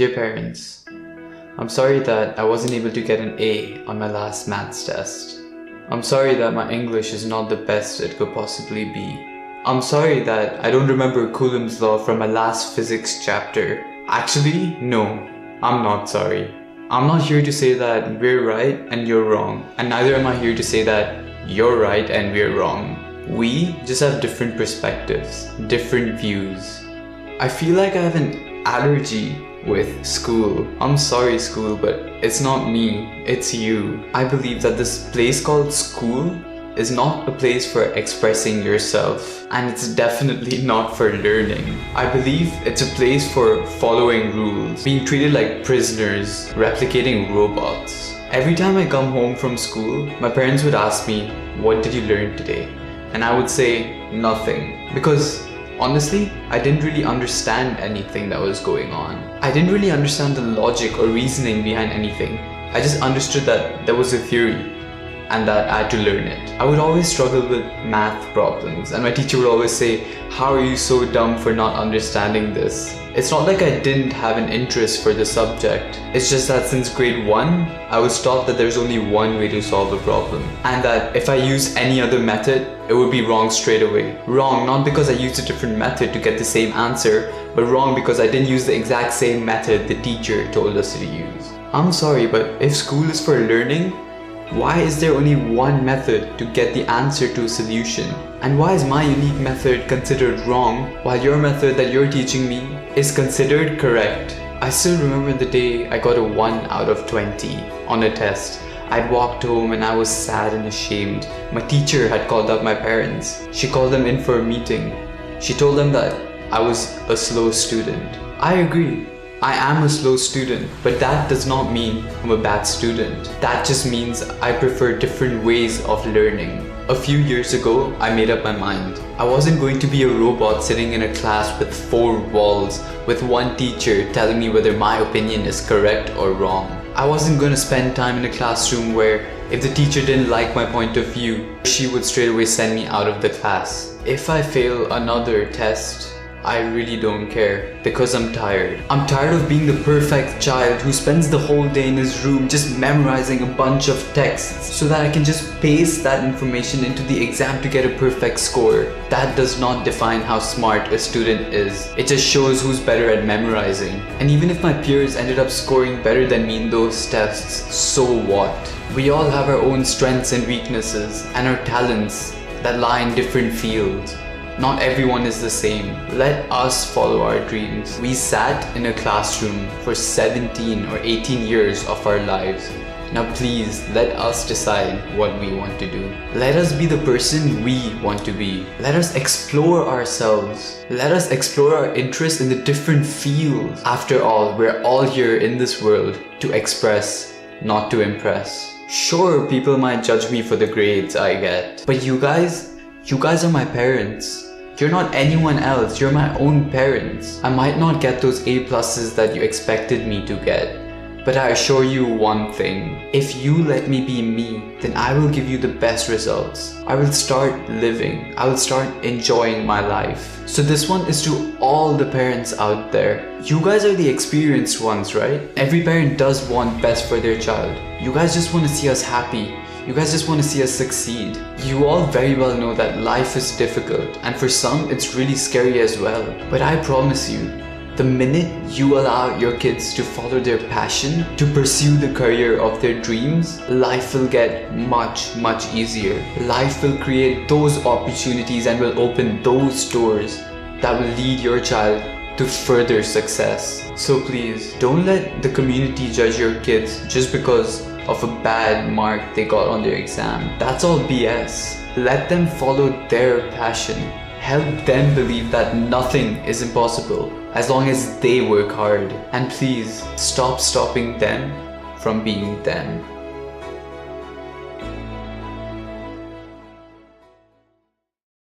Dear parents, I'm sorry that I wasn't able to get an A on my last maths test. I'm sorry that my English is not the best it could possibly be. I'm sorry that I don't remember Coulomb's law from my last physics chapter. Actually, no, I'm not sorry. I'm not here to say that we're right and you're wrong, and neither am I here to say that you're right and we're wrong. We just have different perspectives, different views. I feel like I have an allergy with school. I'm sorry, school, but it's not me, it's you. I believe that this place called school is not a place for expressing yourself, and it's definitely not for learning. I believe it's a place for following rules, being treated like prisoners, replicating robots. Every time I come home from school, my parents would ask me, "What did you learn today?" And I would say, "Nothing." Because honestly, I didn't really understand anything that was going on. I didn't really understand the logic or reasoning behind anything. I just understood that there was a theory and that I had to learn it. I would always struggle with math problems, and my teacher would always say, "How are you so dumb for not understanding this?" It's not like I didn't have an interest for the subject. It's just that since grade 1, I was taught that there's only one way to solve a problem, and that if I used any other method, it would be wrong straight away. Wrong not because I used a different method to get the same answer, but wrong because I didn't use the exact same method the teacher told us to use. I'm sorry, but if school is for learning, why is there only one method to get the answer to a solution? And why is my unique method considered wrong while your method that you're teaching me is considered correct? I still remember the day I got a 1 out of 20 on a test. I'd walked home and I was sad and ashamed. My teacher had called up my parents. She called them in for a meeting. She told them that I was a slow student. I agree. I am a slow student, but that does not mean I'm a bad student. That just means I prefer different ways of learning. A few years ago, I made up my mind. I wasn't going to be a robot sitting in a class with 4 walls, with one teacher telling me whether my opinion is correct or wrong. I wasn't going to spend time in a classroom where if the teacher didn't like my point of view, she would straight away send me out of the class. If I fail another test, I really don't care, because I'm tired. I'm tired of being the perfect child who spends the whole day in his room just memorizing a bunch of texts so that I can just paste that information into the exam to get a perfect score. That does not define how smart a student is. It just shows who's better at memorizing. And even if my peers ended up scoring better than me in those tests, so what? We all have our own strengths and weaknesses and our talents that lie in different fields. Not everyone is the same. Let us follow our dreams. We sat in a classroom for 17 or 18 years of our lives. Now please, let us decide what we want to do. Let us be the person we want to be. Let us explore ourselves. Let us explore our interests in the different fields. After all, we're all here in this world to express, not to impress. Sure, people might judge me for the grades I get, but you guys are my parents. You're not anyone else, you're my own parents. I might not get those A+ that you expected me to get, but I assure you one thing. If you let me be me, then I will give you the best results. I will start living. I will start enjoying my life. So this one is to all the parents out there. You guys are the experienced ones, right? Every parent does want best for their child. You guys just want to see us happy. You guys just want to see us succeed. You all very well know that life is difficult, and for some it's really scary as well. But I promise you, the minute you allow your kids to follow their passion, to pursue the career of their dreams, life will get much easier. Life will create those opportunities and will open those doors that will lead your child to further success. So please, don't let the community judge your kids just because of a bad mark they got on their exam. That's all BS. Let them follow their passion. Help them believe that nothing is impossible as long as they work hard. And please, stop stopping them from being them.